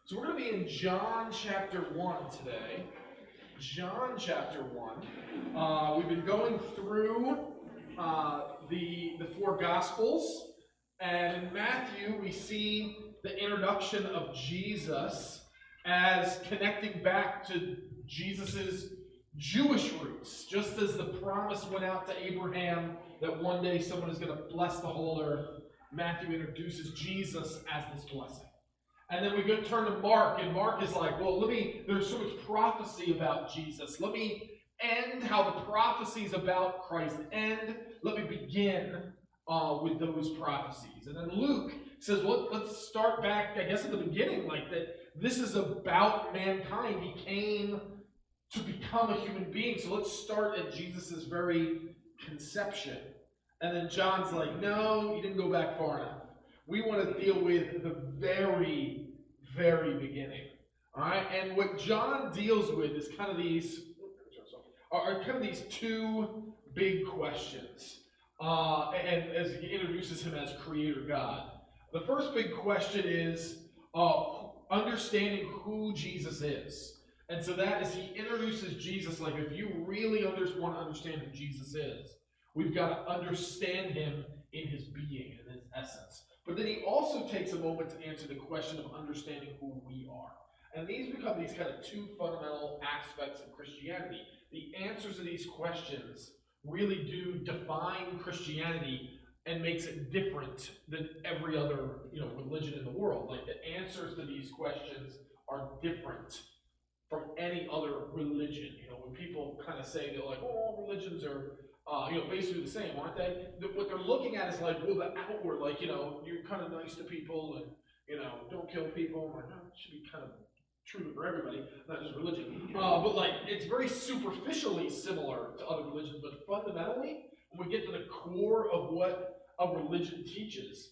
So we're going to be in John chapter 1 today. John chapter 1. We've been going through the four Gospels. And in Matthew, we see the introduction of Jesus as connecting back to Jesus' Jewish roots. Just as the promise went out to Abraham that one day someone is going to bless the whole earth, Matthew introduces Jesus as this blessing. And then we go turn to Mark, and Mark is like, well, there's so much prophecy about Jesus. Let me end how the prophecies about Christ end. Let me begin with those prophecies. And then Luke says, well, let's start back, I guess, at the beginning, like that this is about mankind. He came to become a human being. So let's start at Jesus' very conception. And then John's like, no, you didn't go back far enough. We want to deal with the very, very beginning. All right? And what John deals with is kind of these two big questions. And as he introduces him as Creator God. The first big question is understanding who Jesus is. And so that is, he introduces Jesus like, if you really want to understand who Jesus is, we've got to understand him in his being, in his essence. But then he also takes a moment to answer the question of understanding who we are. And these become these kind of two fundamental aspects of Christianity. The answers to these questions really do define Christianity and makes it different than every other, religion in the world. Like, the answers to these questions are different from any other religion. When people kind of say, they're like, all religions are basically the same, aren't they? What they're looking at is like, well, the outward, like, you're kind of nice to people and, don't kill people. Like, no, it should be kind of true for everybody, not just religion. But like, it's very superficially similar to other religions, but fundamentally, when we get to the core of what a religion teaches,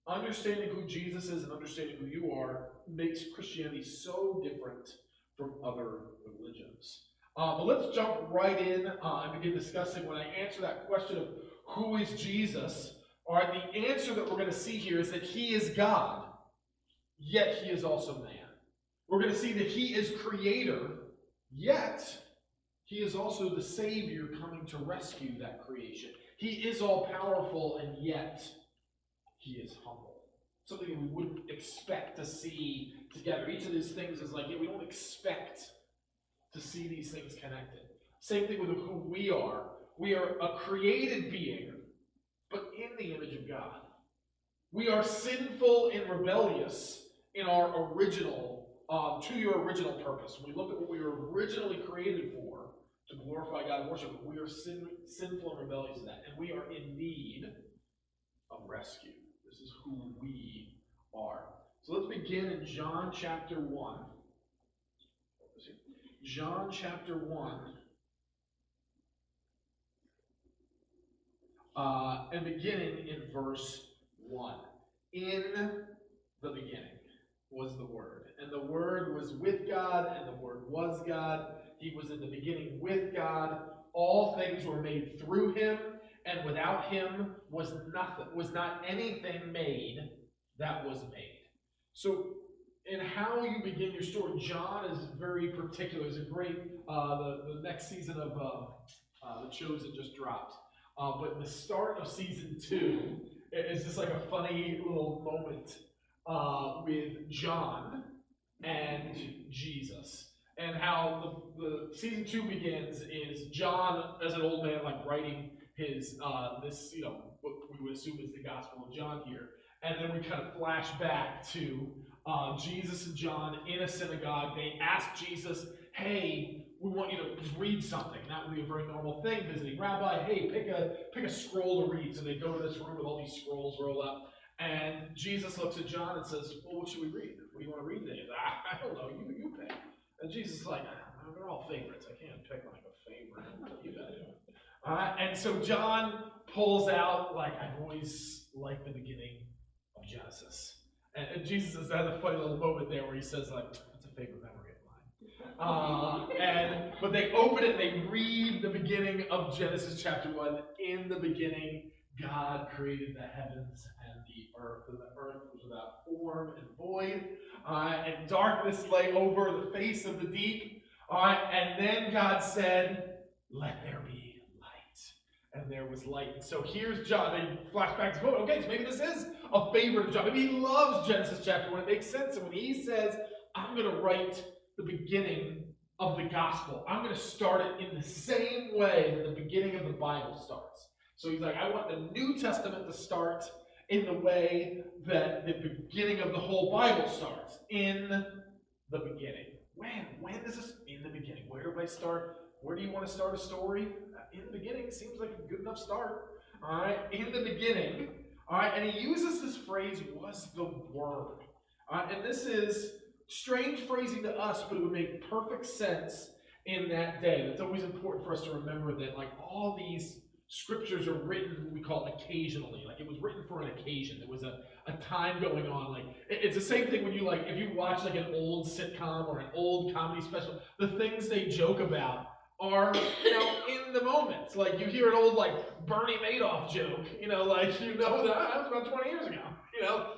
understanding who Jesus is and understanding who you are makes Christianity so different from other religions. But let's jump right in and begin discussing. When I answer that question of who is Jesus, all right, the answer that we're going to see here is that he is God, yet he is also man. We're going to see that he is creator, yet he is also the Savior coming to rescue that creation. He is all-powerful, and yet he is humble. Something that we wouldn't expect to see together. Each of these things is like, we don't expect to see these things connected. Same thing with who we are. We are a created being, but in the image of God. We are sinful and rebellious in our original, to your original purpose. When we look at what we were originally created for, to glorify God and worship, we are sinful and rebellious in that. And we are in need of rescue. This is who we are. So let's begin in John chapter 1. John chapter 1. And beginning in verse 1. In the beginning was the Word. And the Word was with God, and the Word was God. He was in the beginning with God. All things were made through him, and without him was not anything made that was made. So, in how you begin your story, John is very particular. It's a great, the next season of The Chosen just dropped. But the start of season 2 is just like a funny little moment with John and Jesus. And how the season 2 begins is John, as an old man, like writing his, what we would assume is the Gospel of John here. And then we kind of flash back to Jesus and John in a synagogue. They ask Jesus, hey, we want you to just read something. That would be a very normal thing, visiting rabbi. Hey, pick a scroll to read. So they go to this room with all these scrolls roll up. And Jesus looks at John and says, well, what should we read? What do you want to read today? I don't know. You pick. And Jesus is like, they're all favorites. I can't pick like a favorite. You got it. And so John pulls out, like, I've always liked the beginning of Genesis. And Jesus has a funny little moment there where he says, like, that's a favorite memory of mine. But they open it and they read the beginning of Genesis chapter 1. In the beginning, God created the heavens and the earth was without form and void. and darkness lay over the face of the deep. And then God said, "Let there be light." And there was light. And so here's John. They flash back to, okay, so maybe this is a favorite of John. Maybe he loves Genesis chapter 1. It makes sense. And when he says, "I'm going to write the beginning of the gospel. I'm going to start it in the same way that the beginning of the Bible starts." So he's like, I want the New Testament to start in the way that the beginning of the whole Bible starts, in the beginning. When is this? In the beginning. Where do I start? Where do you want to start a story? In the beginning seems like a good enough start. All right, in the beginning. All right, and he uses this phrase, "was the Word." And this is strange phrasing to us, but it would make perfect sense in that day. It's always important for us to remember that, like, all these scriptures are written, what we call occasionally. Like, it was written for an occasion. There was a time going on. Like, it's the same thing when you, like, if you watch, like, an old sitcom or an old comedy special, the things they joke about are, in the moment. Like, you hear an old, like, Bernie Madoff joke, like, that was about 20 years ago.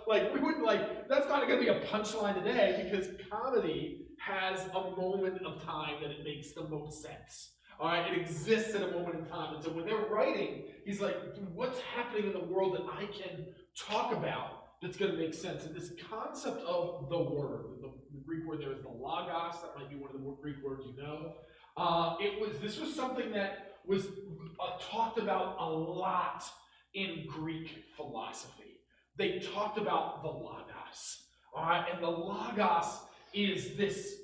Like, we wouldn't, like, that's not going to be a punchline today, because comedy has a moment of time that it makes the most sense. All right, it exists at a moment in time. And so when they're writing, he's like, what's happening in the world that I can talk about that's going to make sense? And this concept of the Word, the Greek word there is the logos. That might be one of the Greek words you know. This was something that was talked about a lot in Greek philosophy. They talked about the logos. All right, and the logos is this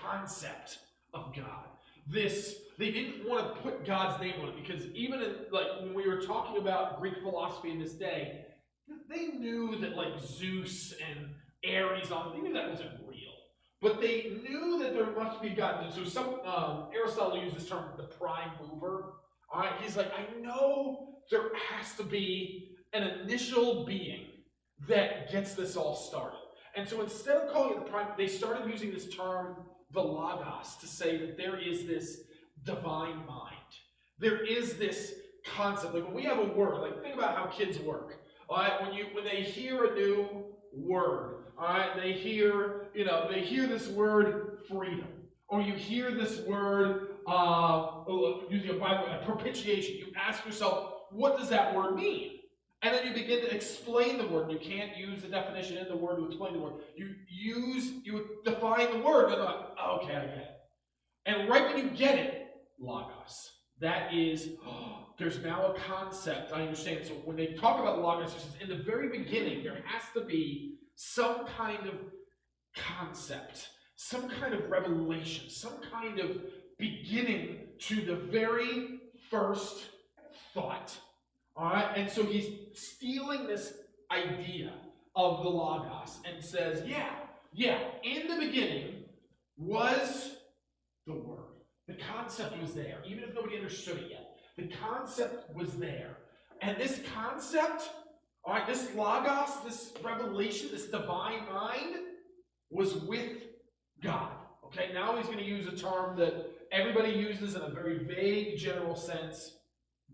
concept of God. They didn't want to put God's name on it, because even when we were talking about Greek philosophy in this day, they knew that, like, Zeus and Ares, they knew that wasn't real. But they knew that there must be God. So Aristotle used this term, the prime mover. All right, he's like, I know there has to be an initial being that gets this all started. And so instead of calling it the prime, they started using this term, the logos, to say that there is this divine mind. There is this concept. Like, when we have a word, like, think about how kids work. All right, when they hear a new word, all right, they hear this word freedom, or you hear this word using a Bible, propitiation. You ask yourself, what does that word mean? And then you begin to explain the word. You can't use the definition in the word to explain the word. You define the word, and they're like, okay, I get it. And right when you get it, logos. That is, there's now a concept, I understand. So when they talk about logos, in the very beginning, there has to be some kind of concept, some kind of revelation, some kind of beginning to the very first thought. All right, and so he's stealing this idea of the logos and says, yeah, in the beginning was the Word. The concept was there, even if nobody understood it yet. The concept was there. And this concept, all right, this logos, this revelation, this divine mind, was with God. Okay, now he's going to use a term that everybody uses in a very vague, general sense,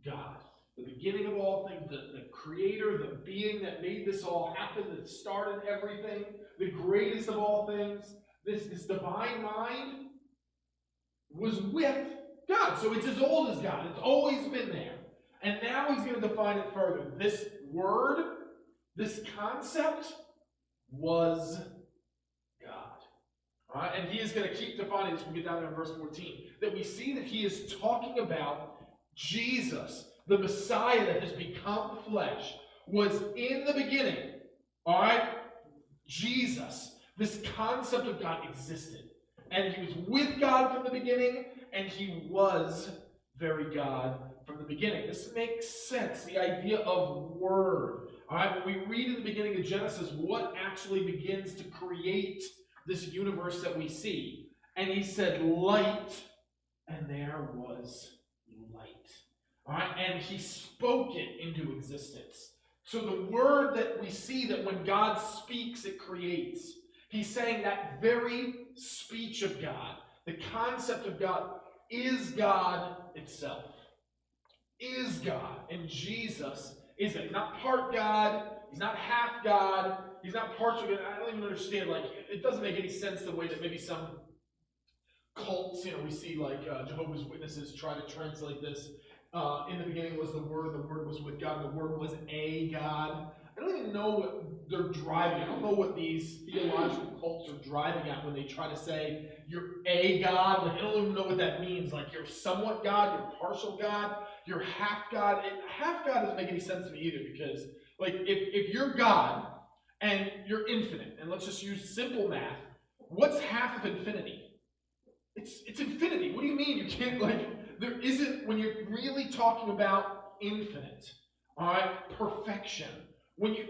God. The beginning of all things, the creator, the being that made this all happen, that started everything, the greatest of all things, this divine mind was with God. So it's as old as God. It's always been there. And now he's going to define it further. This word, this concept, was God. All right? And he is going to keep defining this when we get down there in verse 14. That we see that he is talking about Jesus, the Messiah that has become flesh, was in the beginning. All right? Jesus, this concept of God existed. And he was with God from the beginning, and he was very God from the beginning. This makes sense, the idea of Word. All right, when we read in the beginning of Genesis what actually begins to create this universe that we see. And he said, light, and there was light. All right, and he spoke it into existence. So the word that we see, that when God speaks, it creates. He's saying that very speech of God, the concept of God, is God itself. Is God. And Jesus is it. Not part God. He's not half God. He's not partial. I don't even understand. Like, it doesn't make any sense the way that maybe some cults, we see like Jehovah's Witnesses try to translate this. In the beginning was the Word was with God, and the Word was a God. I don't even know what they're driving. I don't know what these theological cults are driving at when they try to say you're a God. Like, I don't even know what that means. Like, you're somewhat God, you're partial God, you're half God. Half God doesn't make any sense to me either, because like if you're God and you're infinite, and let's just use simple math, what's half of infinity? It's infinity. What do you mean you can't, like, there isn't, when you're really talking about infinite, all right, perfection, when you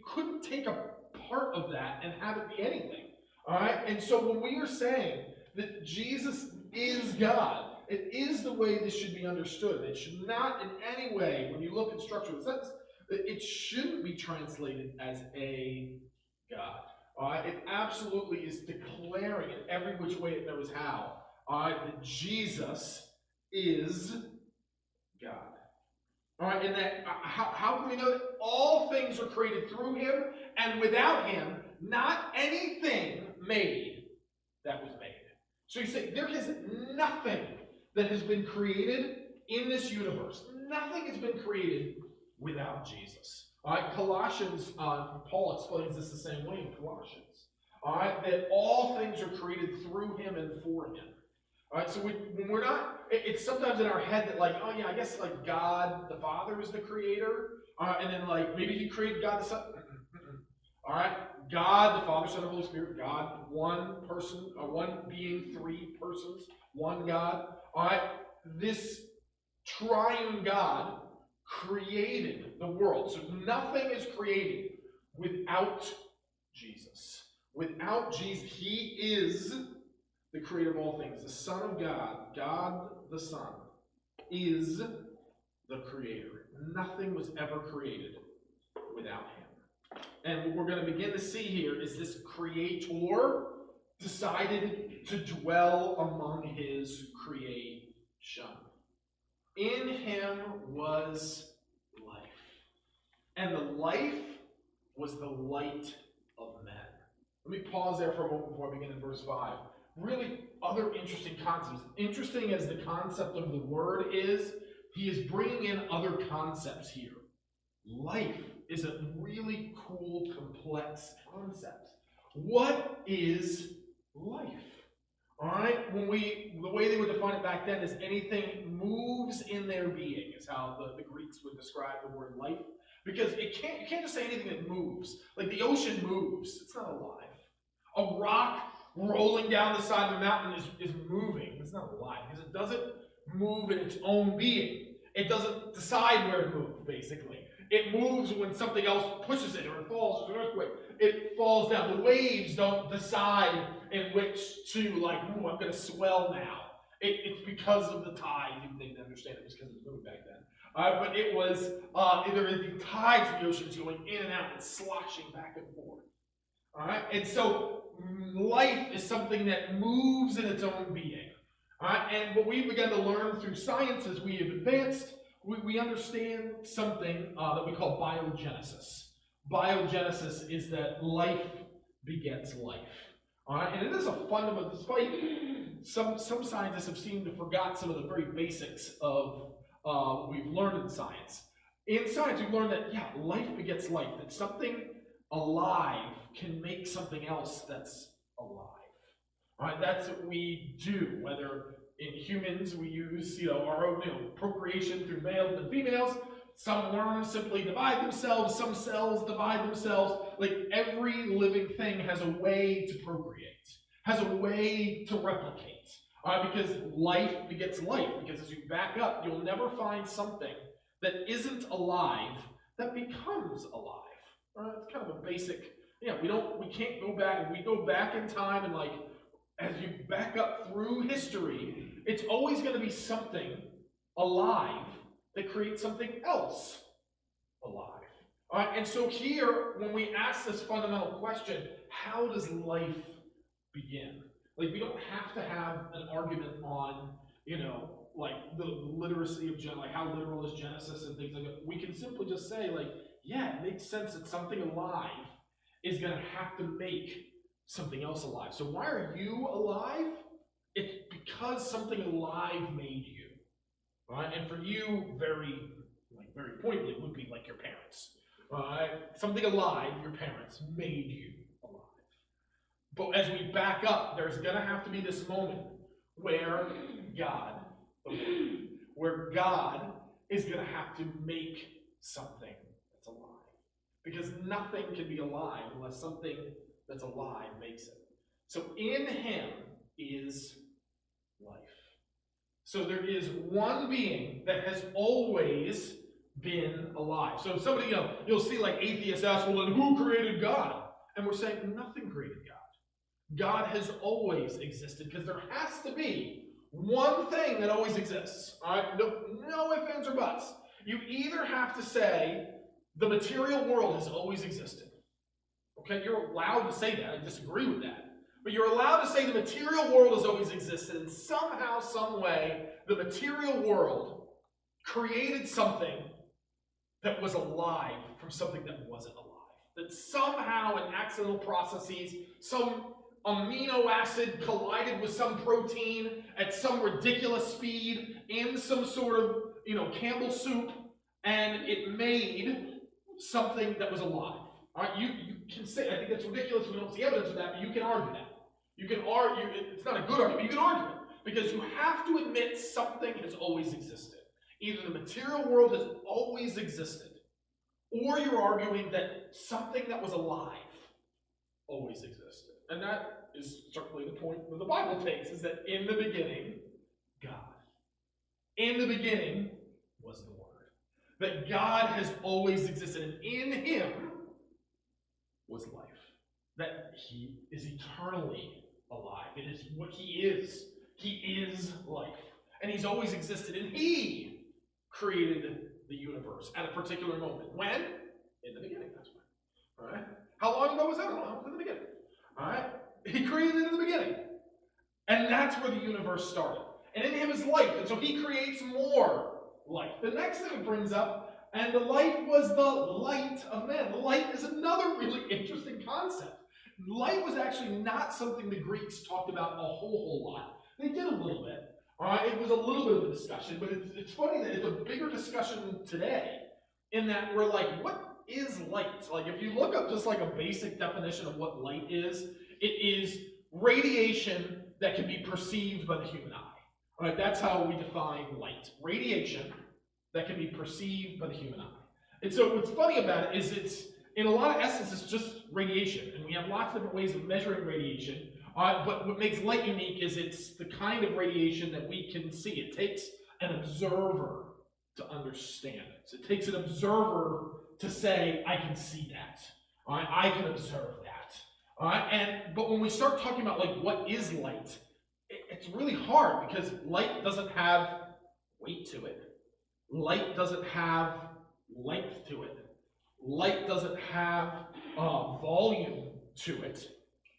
couldn't take a part of that and have it be anything, all right? And so when we are saying that Jesus is God, it is the way this should be understood. It should not in any way, when you look at structure of the sentence, it shouldn't be translated as a God. It absolutely is declaring in every which way it knows how that Jesus is God. All right, and that how can we know that all things are created through him, and without him, not anything made that was made. So you say there is nothing that has been created in this universe. Nothing has been created without Jesus. All right, Colossians, Paul explains this the same way in Colossians. All right, that all things are created through him and for him. All right, so when we're not, it's sometimes in our head that like, oh yeah, I guess like God the Father is the creator, and then like maybe he created God the Son. All right, God the Father, Son, and Holy Spirit, God, one person, one being, three persons, one God. All right, this triune God created the world. So nothing is created without Jesus. Without Jesus, he is the creator of all things. The Son of God, God the Son, is the creator. Nothing was ever created without him. And what we're going to begin to see here is this creator decided to dwell among his creation. In him was life. And the life was the light of men. Let me pause there for a moment before I begin in verse 5. Really other interesting concepts. Interesting as the concept of the word is, he is bringing in other concepts here. Life is a really cool, complex concept. What is life? All right, the way they would define it back then is anything moves in their being, is how the Greeks would describe the word life. Because you can't just say anything that moves. Like the ocean moves, it's not alive. A rock rolling down the side of a mountain is moving. It's not alive because it doesn't move in its own being. It doesn't decide where to move, basically. It moves when something else pushes it, or it falls, or an earthquake. It falls down. The waves don't decide in which to, like, ooh, I'm going to swell now. It's because of the tide. You didn't understand it was because it was moving back then. But it was, there are the tides of the oceans going in and out and sloshing back and forth. All right? And so life is something that moves in its own being. All right? And what we've begun to learn through science as we have advanced, we understand something that we call biogenesis. Biogenesis is that life begets life. All right? And it is a fundamental, despite some scientists have seemed to forgot some of the very basics of what we've learned in science. In science, we've learned that, yeah, life begets life, that something alive can make something else that's alive. All right, that's what we do, whether in humans we use, our own, procreation through males and females. Some worms simply divide themselves, some cells divide themselves. Like every living thing has a way to procreate, has a way to replicate. Because life begets life. Because as you back up, you'll never find something that isn't alive that becomes alive. It's kind of a basic, we can't go back. If we go back in time and like, as you back up through history, it's always going to be something alive that creates something else alive. All right, and so here, when we ask this fundamental question, how does life begin? Like, we don't have to have an argument on, like the literacy of like how literal is Genesis and things like that. We can simply just say, like, yeah, it makes sense that something alive is going to have to make something else alive. So why are you alive? It's because something alive made you. Right? And for you, very pointedly, would be like your parents. Something alive, your parents, made you alive. But as we back up, there's going to have to be this moment where God, where God is going to have to make something that's alive. Because nothing can be alive unless something that's alive makes it. So in him is life. So there is one being that has always been alive. So if somebody, you'll see like atheists ask, well, then who created God? And we're saying nothing created God. God has always existed because there has to be one thing that always exists. All right? No ifs, ands, or buts. You either have to say the material world has always existed. Okay? You're allowed to say that. I disagree with that. But you're allowed to say the material world has always existed, and somehow, some way, the material world created something that was alive from something that wasn't alive. That somehow, in accidental processes, some amino acid collided with some protein at some ridiculous speed in some sort of, Campbell soup, and it made something that was alive. All right, you can say, I think that's ridiculous, we don't see evidence of that, but you can argue that. You can argue, it's not a good argument, you can argue it. Because you have to admit something has always existed. Either the material world has always existed, or you're arguing that something that was alive always existed. And that is certainly the point that the Bible takes, is that in the beginning, God. In the beginning was the Word. That God has always existed, and in him was life. That he is eternally alive. It is what he is. He is life. And he's always existed, and he created the universe at a particular moment. When? In the beginning, that's when. All right? How long ago was that? Well, it was in the beginning. All right? He created it in the beginning. And that's where the universe started. And in him is life, and so he creates more life. The next thing it brings up, and the light was the light of men. The light is another really interesting concept. Light was actually not something the Greeks talked about a whole lot. They did a little bit. All right, it was a little bit of a discussion, but it's funny that it's a bigger discussion today in that we're like, what is light? Like, if you look up just like a basic definition of what light is, it is radiation that can be perceived by the human eye. All right, that's how we define light. Radiation that can be perceived by the human eye. And so what's funny about it is it's, in a lot of essence, it's just radiation. And we have lots of different ways of measuring radiation. But what makes light unique is it's the kind of radiation that we can see. It takes an observer to understand it. So it takes an observer to say, I can see that. All right, I can observe that. All right, but when we start talking about like what is light, it's really hard because light doesn't have weight to it. Light doesn't have length to it. Light doesn't have volume to it.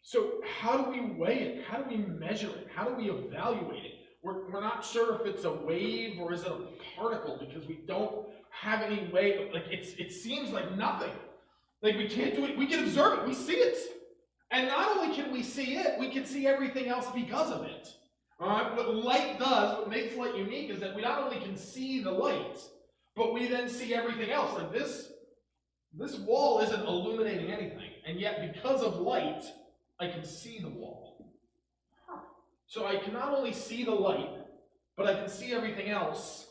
So how do we weigh it? How do we measure it? How do we evaluate it? We're not sure if it's a wave or is it a particle because we don't have any way. Like it seems like nothing. Like we can't do it. We can observe it. We see it. And not only can we see it, we can see everything else because of it. All right? What light does, what makes light unique, is that we not only can see the light, but we then see everything else. Like this wall isn't illuminating anything, and yet because of light, I can see the wall. So I can not only see the light, but I can see everything else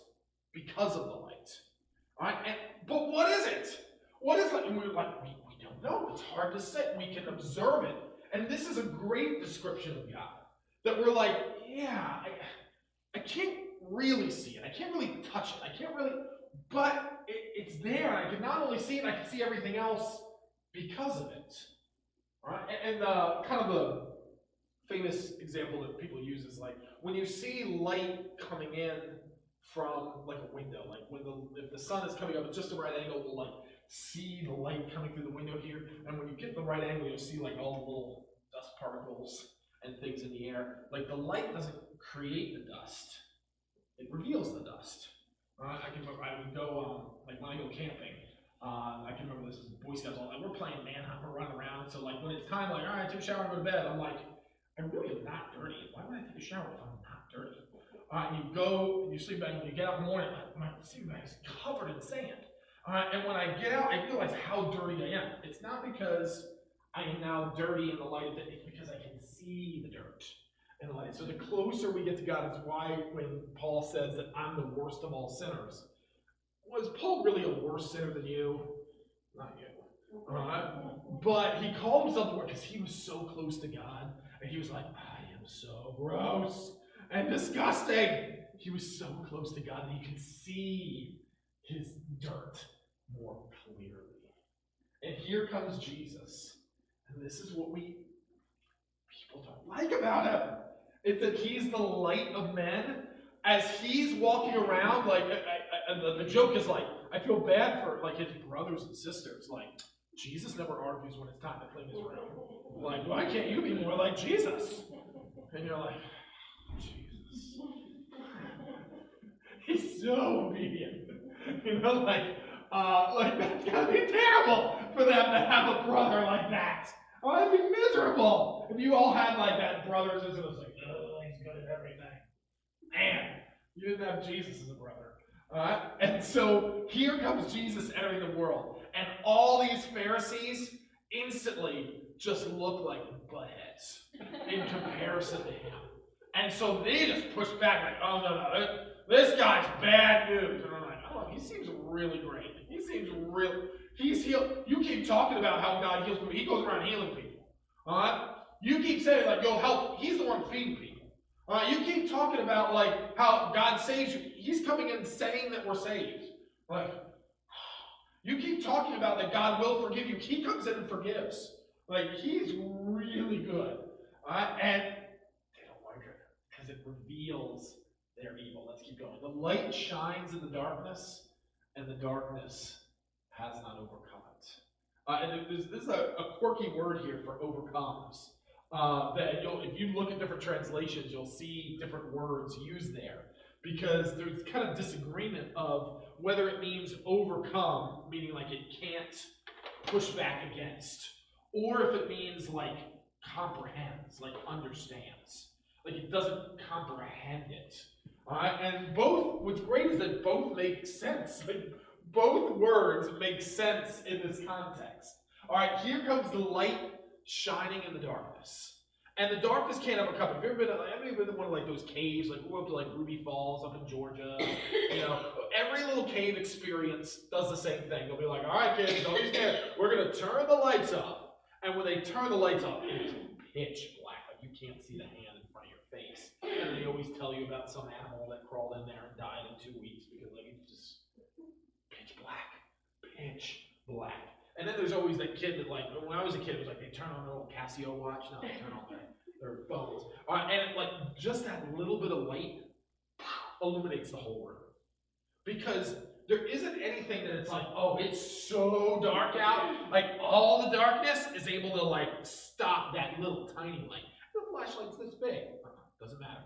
because of the light. All right? But what is it? What is light? And we're like, we don't know. It's hard to say. We can observe it. And this is a great description of God. That we're like, yeah, I can't really see it. I can't really touch it. I can't really, but it's there. I can not only see it, I can see everything else because of it. All right? And kind of the famous example that people use is like when you see light coming in from like a window, like if the sun is coming up at just the right angle, we'll like see the light coming through the window here, and when you get the right angle, you'll see like all the little dust particles and things in the air. Like the light doesn't create the dust; it reveals the dust. I would go like when I go camping. I can remember this as Boy Scouts. We're playing manhunt, we're running around. So like when it's time, like, all right, take a shower and go to bed. I'm like, I really am not dirty. Why would I take a shower if I'm not dirty? And you go, and you sleep back, and you get out in the morning, like, my sleeping bag is covered in sand. And when I get out, I realize how dirty I am. It's not because I am now dirty in the light of it, it's because I can see the dirt in the light. So the closer we get to God is why when Paul says that I'm the worst of all sinners, was Paul really a worse sinner than you? Not you. But he called himself the worst because he was so close to God. And he was like, I am so gross and disgusting. He was so close to God that he could see his dirt more clearly. And here comes Jesus. And this is what people don't like about him. It's that he's the light of men. As he's walking around, like, the joke is like, I feel bad for like his brothers and sisters. Like, Jesus never argues when it's time to clean his room. Like, why can't you be more like Jesus? And you're like, Jesus. He's so obedient. You know, like that's gotta be terrible for them to have a brother like that. Oh, that'd be miserable if you all had like that brothers and sisters like, oh, he's good at everything. Man, you didn't have Jesus as a brother. And so here comes Jesus entering the world. And all these Pharisees instantly just look like buttheads in comparison to him. And so they just push back like, oh, no, this guy's bad news. And I'm like, oh, he seems really great. He seems he's healed. You keep talking about how God heals people. He goes around healing people. You keep saying, like, yo, help. He's the one feeding people. You keep talking about, like, how God saves you. He's coming in saying that we're saved. Like, you keep talking about that God will forgive you. He comes in and forgives. Like, he's really good. And they don't like it because it reveals their evil. Let's keep going. The light shines in the darkness, and the darkness has not overcome it. And this is a quirky word here for overcomes. That if you look at different translations, you'll see different words used there because there's kind of disagreement of whether it means overcome, meaning like it can't push back against, or if it means like comprehends, like understands, like it doesn't comprehend it. And both, what's great is that both make sense. Like both words make sense in this context. All right, here comes the light shining in the darkness. And the darkness can't overcome it. Have you ever been to one of like those caves, like we went up to like Ruby Falls up in Georgia? You know, every little cave experience does the same thing. They'll be like, all right, kids, don't be scared. We're going to turn the lights off. And when they turn the lights off, it is pitch black. Like you can't see the hand in front of your face. And they always tell you about some animal that crawled in there and died in 2 weeks because like it's just pitch black. Pitch black. And then there's always that kid that, like, when I was a kid, it was like they turn on their little Casio watch. Now they turn on their phones. And like just that little bit of light illuminates the whole room. Because there isn't anything that it's like, oh, it's so dark out. Like all the darkness is able to like stop that little tiny light. The flashlight's this big. Doesn't matter.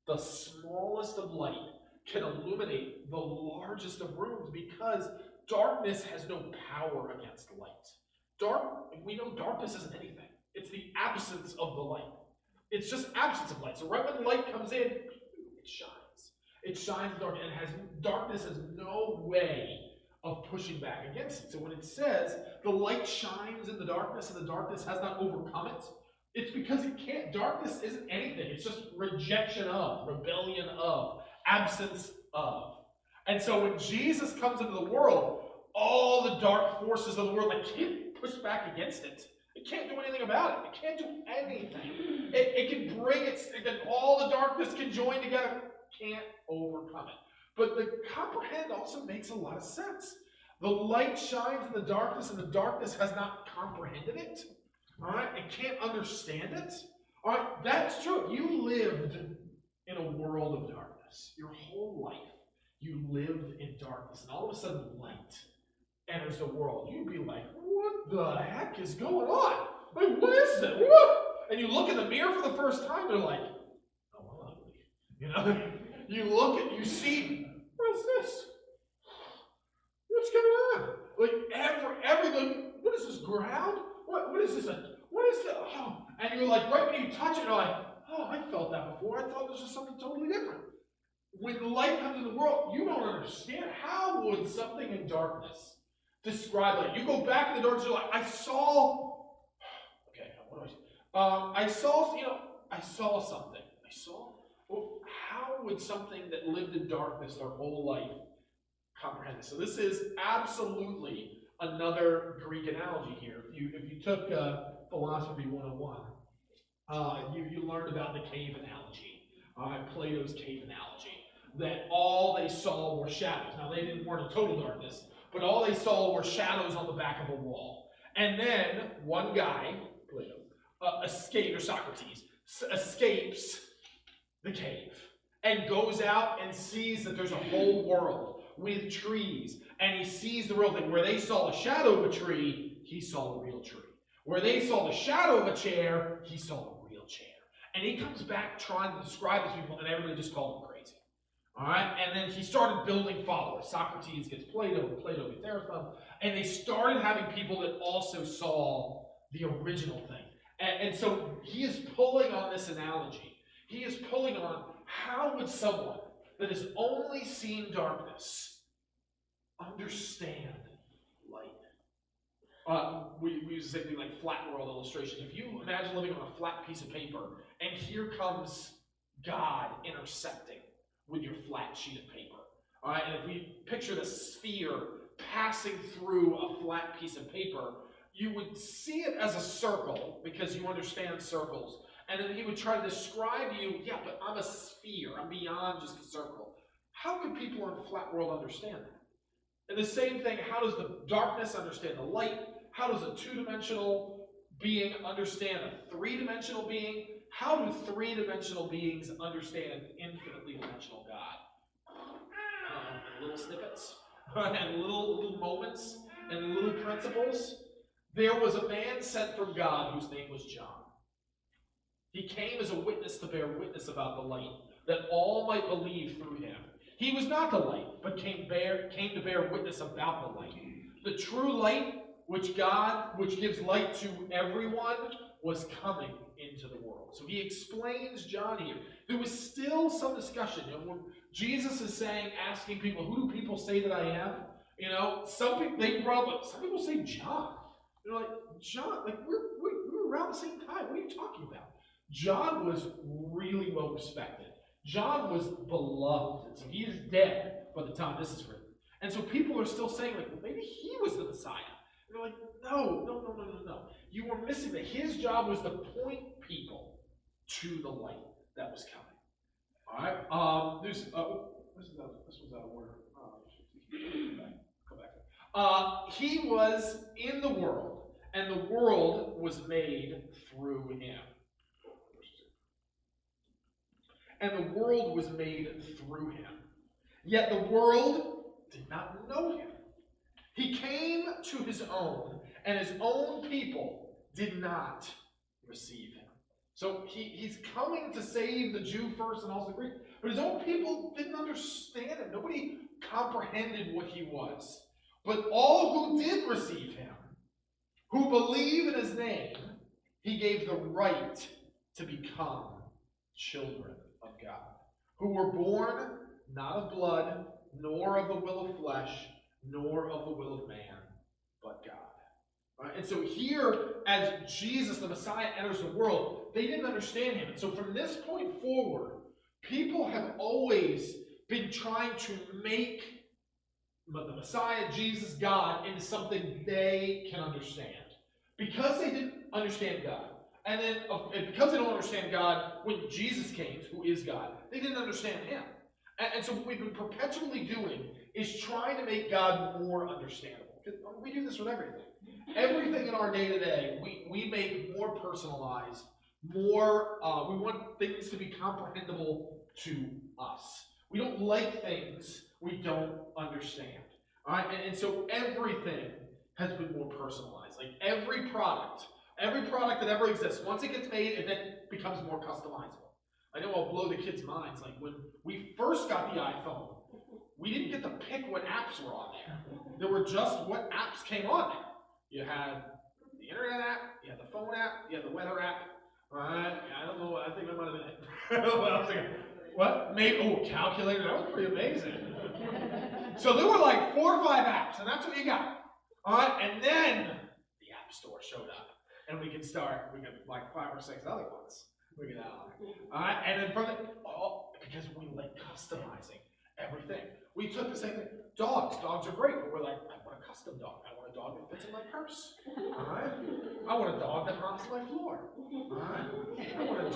The smallest of light can illuminate the largest of rooms because darkness has no power against light. We know darkness isn't anything. It's the absence of the light. It's just absence of light. So right when light comes in, it shines. It shines dark, and darkness has no way of pushing back against it. So when it says the light shines in the darkness and the darkness has not overcome it, it's because it can't. Darkness isn't anything. It's just rejection of, rebellion of, absence of. And so when Jesus comes into the world, all the dark forces of the world, they can't push back against it. It can't do anything about it. It can't do anything. It can bring it, all the darkness can join together. Can't overcome it. But the comprehend also makes a lot of sense. The light shines in the darkness, and the darkness has not comprehended it. All right? It can't understand it. All right? That's true. You lived in a world of darkness. Your whole life, you lived in darkness. And all of a sudden, light enters the world. You'd be like, what the heck is going on? Like, what is it? What? And you look in the mirror for the first time, you're like, oh, I'm ugly. You know? You look at, you see, what's this? What's going on? Like everything. What is this ground? What is this? What is that? Oh. And you're like, right when you touch it, you're like, oh, I felt that before. I thought this was something totally different. When the light comes in the world, you don't understand. How would something in darkness describe light? You go back in the darkness, you're like, I saw. Okay, what do I saw, I saw something. Well, how would something that lived in darkness their whole life comprehend this? So this is absolutely another Greek analogy here. If you took Philosophy 101, you learned about the cave analogy, Plato's cave analogy, that all they saw were shadows. Now, they weren't in total darkness, but all they saw were shadows on the back of a wall. And then one guy, Plato, Socrates, escapes the cave and goes out and sees that there's a whole world with trees. And he sees the real thing. Where they saw the shadow of a tree, he saw a real tree. Where they saw the shadow of a chair, he saw a real chair. And he comes back trying to describe this to people, and everybody just called him crazy. All right? And then he started building followers. Socrates gets Plato, and Plato gets Aristotle. And they started having people that also saw the original thing. And so he is pulling on this analogy. He is pulling on, how would someone that has only seen darkness understand light? We use the same thing like flat world illustrations. If you imagine living on a flat piece of paper, and here comes God intersecting with your flat sheet of paper. All right, and if we picture the sphere passing through a flat piece of paper, you would see it as a circle because you understand circles. And then he would try to describe to you, yeah, but I'm a sphere. I'm beyond just a circle. How could people in a flat world understand that? And the same thing, how does the darkness understand the light? How does a two-dimensional being understand a three-dimensional being? How do three-dimensional beings understand an infinitely dimensional God? Little snippets, and little moments, and little principles. There was a man sent from God whose name was John. He came as a witness to bear witness about the light, that all might believe through him. He was not the light, but came to bear witness about the light. The true light, which gives light to everyone, was coming into the world. So he explains John here. There was still some discussion. When Jesus is asking people, who do people say that I am? Some people say John. They're like, John, like we're around the same time. What are you talking about? John was really well respected. John was beloved. So he is dead by the time this is written. And so people are still saying, like, well, maybe he was the Messiah. And they're like, no. You were missing that. His job was to point people to the light that was coming. All right. This was out of order. Go back. He was in the world, and the world was made through him. And the world was made through him. Yet the world did not know him. He came to his own, and his own people did not receive him. So he's coming to save the Jew first and also the Greek. But his own people didn't understand him. Nobody comprehended what he was. But all who did receive him, who believe in his name, he gave the right to become children of God, who were born not of blood, nor of the will of flesh, nor of the will of man, but God. Right? And so here, as Jesus, the Messiah, enters the world, they didn't understand him. And so from this point forward, people have always been trying to make the Messiah, Jesus, God, into something they can understand. Because they didn't understand God, and because they don't understand God, when Jesus came, who is God, they didn't understand him. And so what we've been perpetually doing is trying to make God more understandable. We do this with everything. Everything in our day-to-day, we make more personalized, more, we want things to be comprehensible to us. We don't like things we don't understand. All right? And so everything has been more personalized. Like every product that ever exists, once it gets made, it then becomes more customizable. I know I'll blow the kids' minds. Like when we first got the iPhone, we didn't get to pick what apps were on there. there were just what apps came on there. You had the internet app, you had the phone app, you had the weather app. All right, I don't know. I think that might have been it. I don't know what I was thinking. What? Maybe calculator. That was pretty amazing. So there were like 4 or 5 apps, and that's what you got. All right, and then the app store showed up, and we could like 5 or 6 other ones. We could add on. All right, and then from because we like customizing everything. We took the same thing. Dogs are great, but we're like, I want a custom dog. I want a dog that fits in my purse. All right, I want a dog that hops my floor. All right, I want a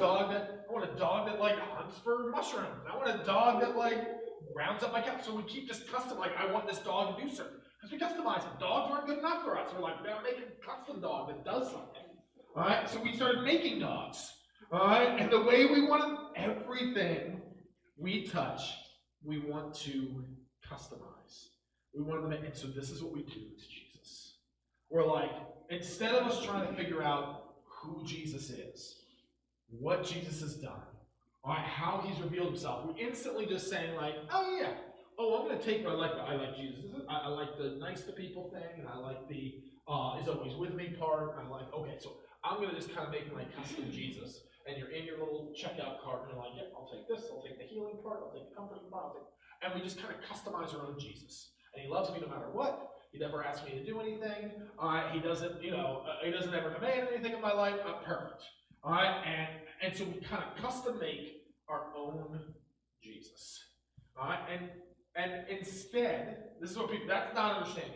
dog that like hunts for mushrooms. I want a dog that like rounds up my couch. So we keep just custom. Like, I want this dog to do something because we customize it. Dogs aren't good enough for us. We're like, we gotta make a custom dog that does something. All right, so we started making dogs. All right, and the way we want everything we touch, we want to customize. We want to make it. So this is what we do to Jesus. We're like, instead of us trying to figure out who Jesus is, what Jesus has done, all right, how he's revealed himself, we're instantly just saying like, oh yeah, I'm going to take what I like. I like Jesus. I like the nice to people thing, and I like the is always with me part. I like, okay, so I'm going to just kind of make my custom Jesus. And you're in your little checkout cart, and you're like, yeah, I'll take this, I'll take the healing part, I'll take the comforting part, and we just kind of customize our own Jesus. And he loves me no matter what. He never asks me to do anything. All right, he doesn't, he doesn't ever demand anything in my life. I'm perfect. All right, and so we kind of custom make our own Jesus. All right, and instead, this is what people, that's not understanding.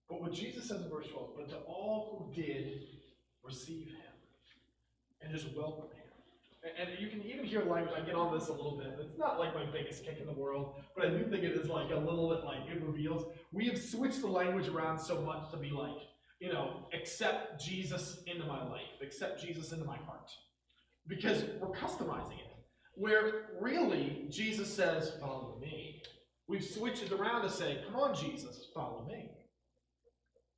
But what Jesus says in verse 12, but to all who did receive him, and just welcome him. And you can even hear the language. I get on this a little bit. It's not like my biggest kick in the world, but I do think it is like a little bit like it reveals. We have switched the language around so much to be like, accept Jesus into my life, accept Jesus into my heart. Because we're customizing it. Where really Jesus says, follow me. We've switched it around to say, come on, Jesus, follow me.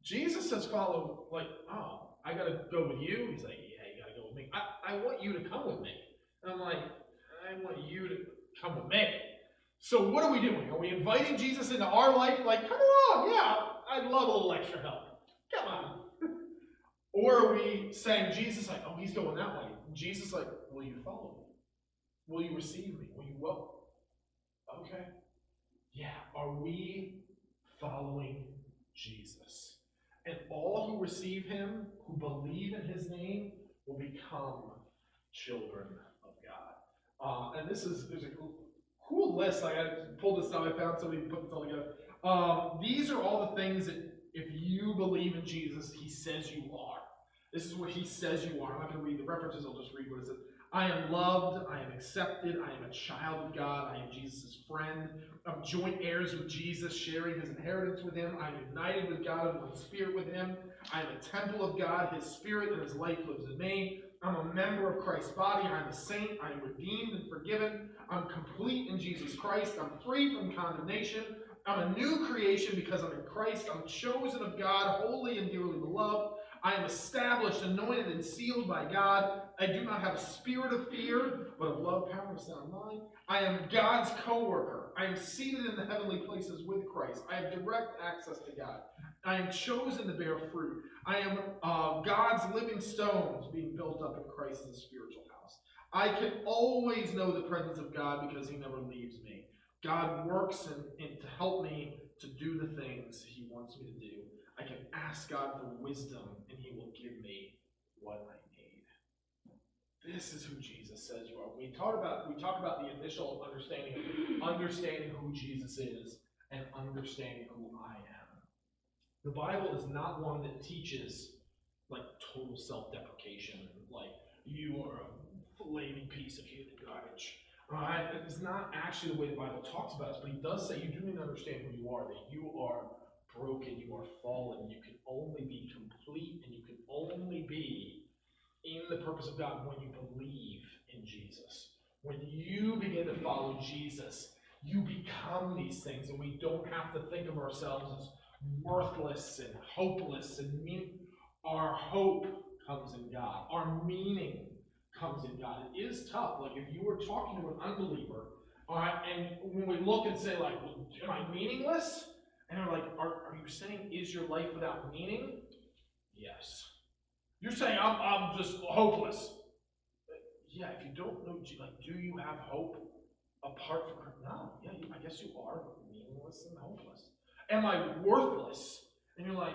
Jesus says follow, like, oh, I got to go with you. He's like, I want you to come with me. And I'm like, I want you to come with me. So what are we doing? Are we inviting Jesus into our life? Like, come along, yeah, I'd love a little extra help. Come on. Or are we saying, Jesus, like, oh, he's going that way. And Jesus, like, will you follow me? Will you receive me? Will you welcome? Okay. Yeah, are we following Jesus? And all who receive him, who believe in his name, will become children of God. And there's a cool list. Like, I pulled this out. I found somebody who put this all together. These are all the things that if you believe in Jesus, he says you are. This is what he says you are. I'm not going to read the references. I'll just read what it says. I am loved. I am accepted. I am a child of God. I am Jesus' friend. I'm joint heirs with Jesus, sharing his inheritance with him. I'm united with God in one spirit with him. I am a temple of God. His spirit and his life lives in me. I'm a member of Christ's body. I'm a saint. I am redeemed and forgiven. I'm complete in Jesus Christ. I'm free from condemnation. I'm a new creation because I'm in Christ. I'm chosen of God, holy and dearly beloved. I am established, anointed, and sealed by God. I do not have a spirit of fear, but of love, power, and sound mind. I am God's co-worker. I am seated in the heavenly places with Christ. I have direct access to God. I am chosen to bear fruit. I am God's living stones being built up in Christ as a spiritual house. I can always know the presence of God because he never leaves me. God works in to help me to do the things he wants me to do. I can ask God for wisdom, and he will give me what I need. This is who Jesus says you are. We talk about the initial understanding who Jesus is, and understanding who I am. The Bible is not one that teaches like total self-deprecation, like you are a flaming piece of human garbage. Alright, it's not actually the way the Bible talks about us, but he does say you do need to understand who you are, that you are broken, you are fallen, you can only be complete, and you can only be in the purpose of God when you believe in Jesus. When you begin to follow Jesus, you become these things, and we don't have to think of ourselves as worthless and hopeless and mean. Our hope comes in God. Our meaning comes in God. It is tough. Like if you were talking to an unbeliever, all right, and when we look and say, like, am I meaningless? And they're like, are you saying, is your life without meaning? Yes. You're saying I'm just hopeless. Yeah, if you don't know, like, do you have hope apart from Christ? No, yeah, I guess you are meaningless and hopeless. Am I worthless? And you're like,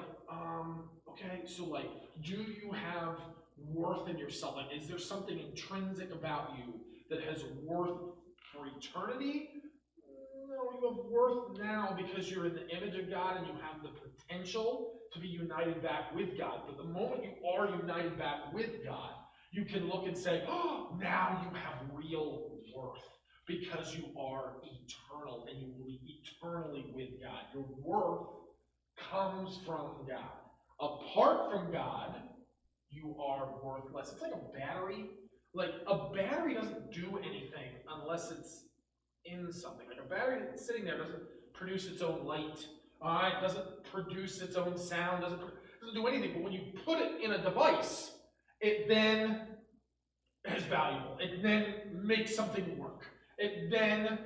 okay, so like, do you have worth in yourself? Like, is there something intrinsic about you that has worth for eternity? No, you have worth now because you're in the image of God and you have the potential to be united back with God. But the moment you are united back with God, you can look and say, oh, now you have real worth because you are eternal and you will be eternally with God. Your worth comes from God. Apart from God, you are worthless. It's like a battery. Like, a battery doesn't do anything unless it's in something. Like a battery that's sitting there doesn't produce its own light. Doesn't produce its own sound, doesn't do anything. But when you put it in a device, it then is valuable. It then makes something work. It then,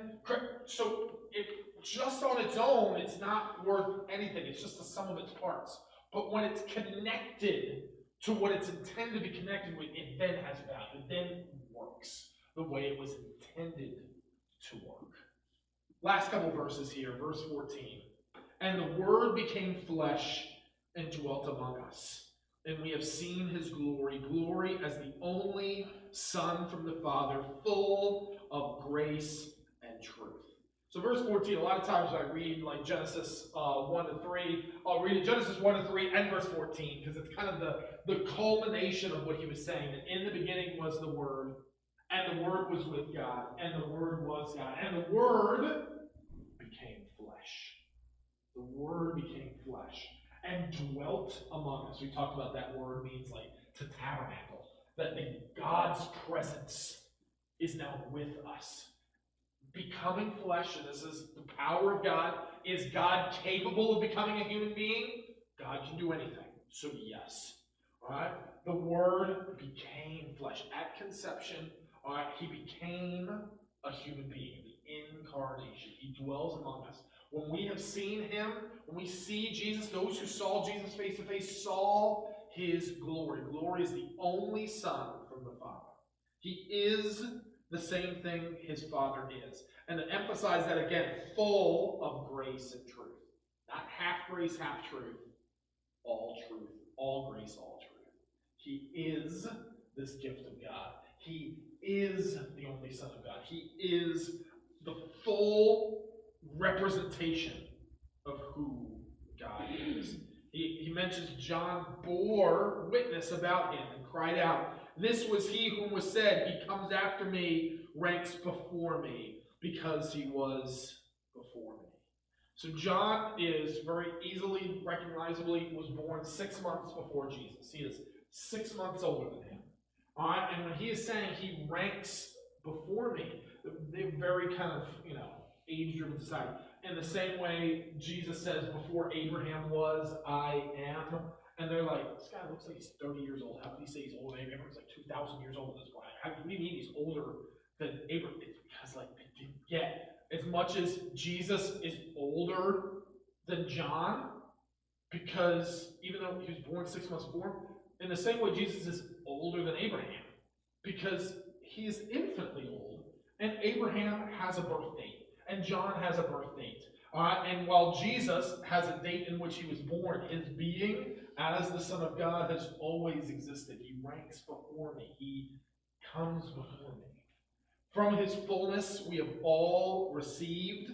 so it just on its own, it's not worth anything. It's just the sum of its parts. But when it's connected to what it's intended to be connected with, it then has value. It then works the way it was intended to work. Last couple verses here, verse 14. And the Word became flesh and dwelt among us. And we have seen his glory, glory as the only Son from the Father, full of grace and truth. So verse 14, a lot of times I read like Genesis 1 to 3. I'll read it Genesis 1 to 3 and verse 14, because it's kind of the culmination of what he was saying. That in the beginning was the Word, and the Word was with God, and the Word was God, and the Word became flesh. The Word became flesh and dwelt among us. We talked about that word means like to tabernacle. That God's presence is now with us. Becoming flesh, and this is the power of God. Is God capable of becoming a human being? God can do anything. So yes. Alright? The Word became flesh. At conception, alright, he became a human being. The incarnation. He dwells among us. When we have seen him, when we see Jesus, those who saw Jesus face to face saw his glory. Glory is the only Son from the Father. He is the same thing his Father is. And to emphasize that again, full of grace and truth. Not half grace, half truth. All truth. All grace, all truth. He is this gift of God. He is the only Son of God. He is the full representation of who God is. He mentions John bore witness about him and cried out, "This was he whom was said, he comes after me, ranks before me, because he was before me." So John is very easily, recognizably, was born 6 months before Jesus. He is 6 months older than him. And when he is saying he ranks before me, they're very kind of, age-driven society. In the same way, Jesus says, before Abraham was, I am. And they're like, this guy looks like he's 30 years old. How can he say he's older than Abraham? He's like 2,000 years old at this point. How do you mean he's older than Abraham? It's because, they didn't get, as much as Jesus is older than John, because even though he was born 6 months before, in the same way, Jesus is older than Abraham, because he is infinitely old, and Abraham has a birth date. And John has a birth date. And while Jesus has a date in which he was born, his being as the Son of God has always existed. He ranks before me. He comes before me. From his fullness we have all received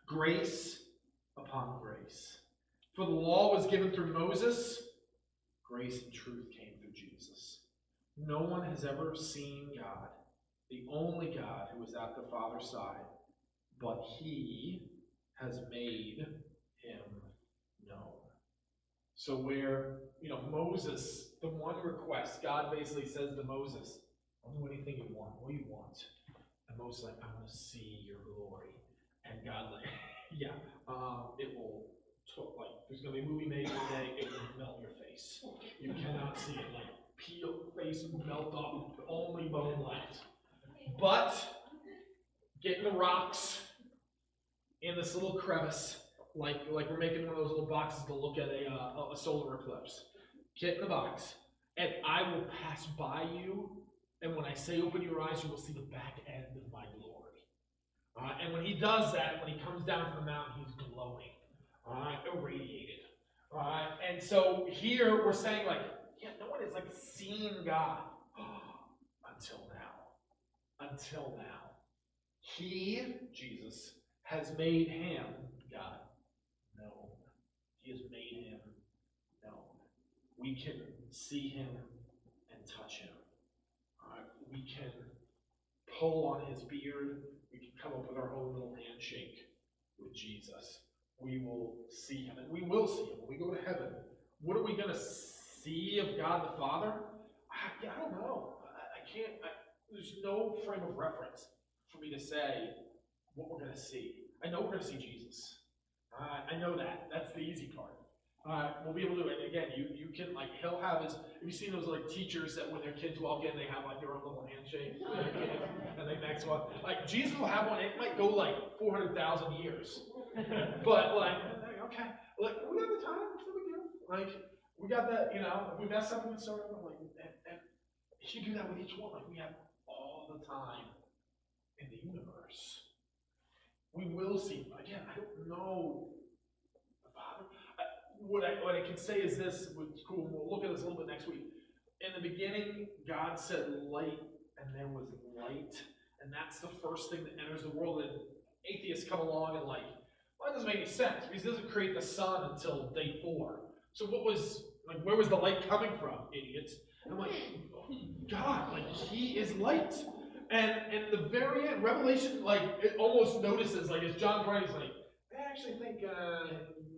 grace upon grace. For the law was given through Moses, grace and truth came through Jesus. No one has ever seen God, the only God who is at the Father's side, but he has made him known. So where, Moses, the one request, God basically says to Moses, I'll do anything you want. What do you want? And Moses is like, I want to see your glory. And God it will, there's going to be a movie made today, it will melt your face. You cannot see it. Peel, face melt off, only bone left. But get in the rocks, in this little crevice, like we're making one of those little boxes to look at a solar eclipse. Get in the box, and I will pass by you, and when I say open your eyes, you will see the back end of my glory. And when he does that, when he comes down from the mountain, he's glowing, irradiated. And so here we're saying, like, yeah, no one has like seen God until now. Until now. He, Jesus, has made him God known. He has made him known. We can see him and touch him. We can pull on his beard. We can come up with our own little handshake with Jesus. We will see him, and we will see him when we go to heaven. What are we going to see of God the Father? I don't know. I can't. There's no frame of reference for me to say what we're going to see. I know we're going to see Jesus. I know that. That's the easy part. We'll be able to do it. Again, you can, like, he'll have his, have you seen those, like, teachers that when their kids walk in, they have, like, their own little handshake with their kids, and they next one. Like, Jesus will have one, it might go, like, 400,000 years. But, like, okay, like, we got the time, it's no big deal. Like, we got that, you know, if we mess up, we can start over, like, and he can do that with each one. Like, we have all the time in the universe. We will see, again, I don't know the Father. What I can say is this, which is cool, we'll look at this a little bit next week. In the beginning, God said light, and there was light. And that's the first thing that enters the world. And atheists come along and like, well, that doesn't make any sense, because he doesn't create the sun until day 4. So what was, like, where was the light coming from, idiots? And I'm like, oh, God, like, he is light. And the very end, Revelation, like, it almost notices, like, as John writes, like, I actually think,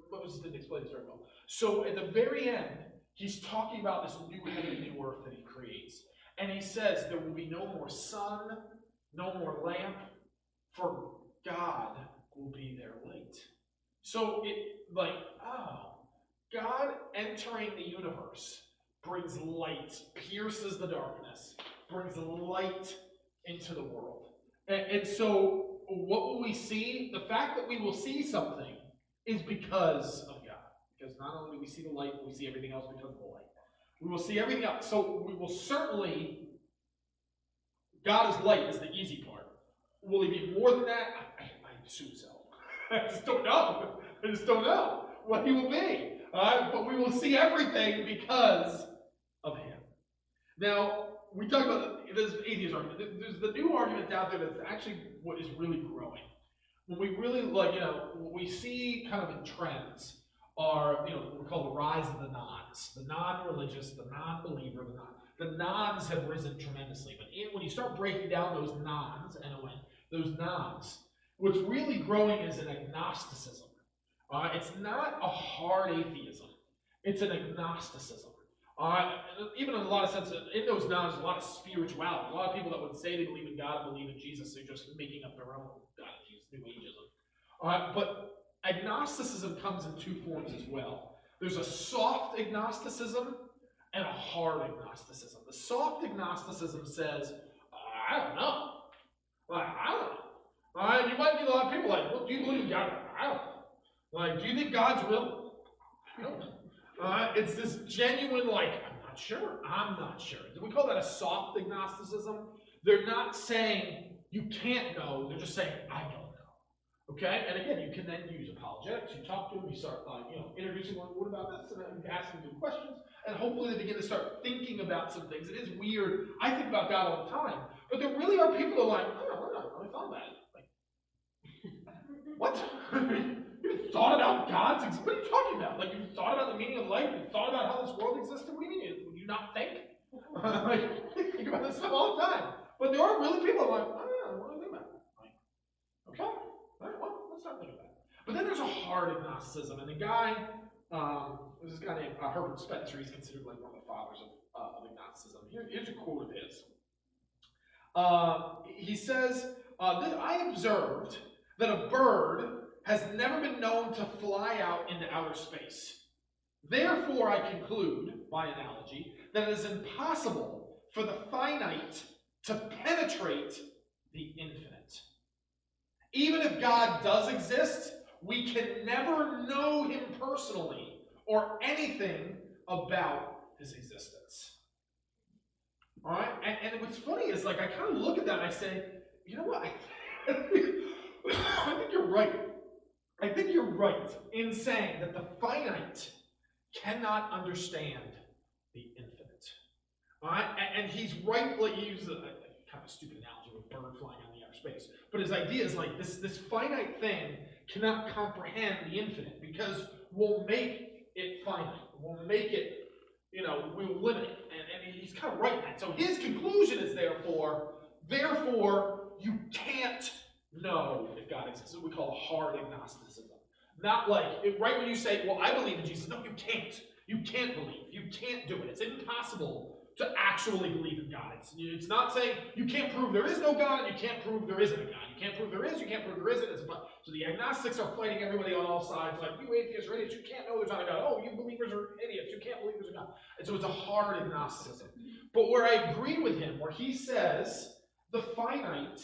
Moses didn't explain this very well. So at the very end, he's talking about this new heaven and new earth that he creates. And he says there will be no more sun, no more lamp, for God will be their light. So God entering the universe brings light, pierces the darkness, brings light into the world. And so what will we see? The fact that we will see something is because of God. Because not only do we see the light, but we see everything else because of the light. We will see everything else. So we will certainly, God is light is the easy part. Will he be more than that? I assume so. I just don't know. I just don't know what he will be. But we will see everything because of him. Now, we talk about this atheist argument. There's the new argument out there that's actually what is really growing. When we really, like, you know, what we see kind of in trends are, you know, what we call the rise of the nods. The non-religious, the non-believer, the nods have risen tremendously. But when you start breaking down those nods, what's really growing is an agnosticism. It's not a hard atheism. It's an agnosticism. Even in a lot of sense, in those nods, there's a lot of spirituality. A lot of people that would say they believe in God and believe in Jesus, they're just making up their own God, Jesus, New Ageism. But agnosticism comes in 2 forms as well. There's a soft agnosticism and a hard agnosticism. The soft agnosticism says, I don't know. Like, I don't know. You might get a lot of people like, well, do you believe in God? I don't know. Like, do you think God's real? I don't know. It's this genuine, like, I'm not sure. Do we call that a soft agnosticism? They're not saying you can't know, they're just saying, I don't know. Okay? And again, you can then use apologetics. You talk to them, you start, introducing them, what about this? And then ask them good questions. And hopefully they begin to start thinking about some things. It is weird. I think about God all the time. But there really are people who are like, oh, I don't really thought about it. Like, what? You thought about God's existence? What are you talking about? Like, you thought about the meaning of life? You thought about how this world existed? What do you mean? Would you not think? Like, think about this stuff all the time. But there are really people who are like, I don't know, what do you think about it? Like, okay, all right, well, let's start thinking about it. But then there's a hard agnosticism, and the guy, there's this guy named Herbert Spencer. He's considered like one of the fathers of agnosticism. Here's a quote of his. He says, I observed that a bird has never been known to fly out into outer space. Therefore, I conclude, by analogy, that it is impossible for the finite to penetrate the infinite. Even if God does exist, We can never know him personally or anything about his existence. All right? And what's funny is, like, I kind of look at that and I say, you know what? I think you're right. I think you're right in saying that the finite cannot understand the infinite. All right? And he's right, like, he uses a kind of a stupid analogy with a bird flying out in the outer space. But his idea is like this finite thing cannot comprehend the infinite because we'll make it finite. We'll make it, we'll limit it. And he's kind of right in that. So his conclusion is therefore, you can't know if God exists. This is what we call hard agnosticism. Not like, right when you say, well, I believe in Jesus. No, you can't. You can't believe. You can't do it. It's impossible to actually believe in God. It's not saying you can't prove there is no God and you can't prove there isn't a God. You can't prove there is, you can't prove there isn't. So the agnostics are fighting everybody on all sides, like, you atheists are idiots, you can't know there's not a God. Oh, you believers are idiots, you can't believe there's a God. And so it's a hard agnosticism. But where I agree with him, where he says the finite,